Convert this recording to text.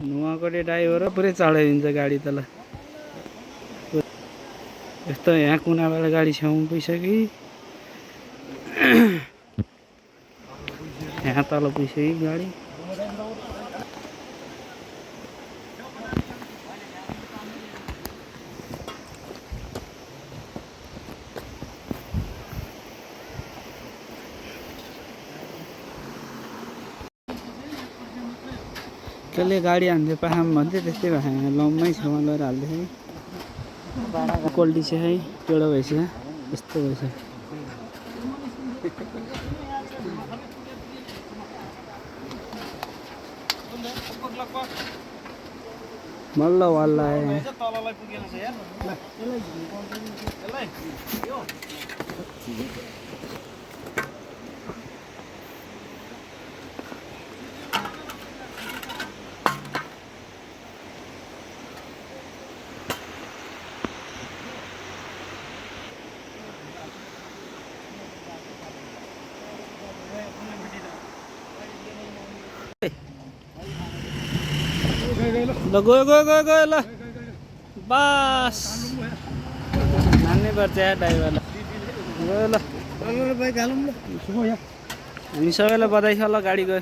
नुवाकोटे driver पुरै चढाइदिन्छ गाडी तल। यस्तो यहाँ कुनाबाट गाडी छेउमा पुगिसक्यो, यहाँ तल पुगिसक्यो गाडी। कसले गाडी हान्थ्यो पाखामा भन्थ्यो, त्यस्तै भएको यहाँ लम्मै छेउमा लगेर हाल्दै क्वालिटी चाहिँ है टेढो भइसक्यो, यस्तो भइसक्यो। मल्ल वाल्ला ल गयो गयो गयो गयो ल बस मान्नै पर्छ यार ड्राइभरलाई। गयो ल हामी सबैलाई बधाई छ ल गाडी गयो।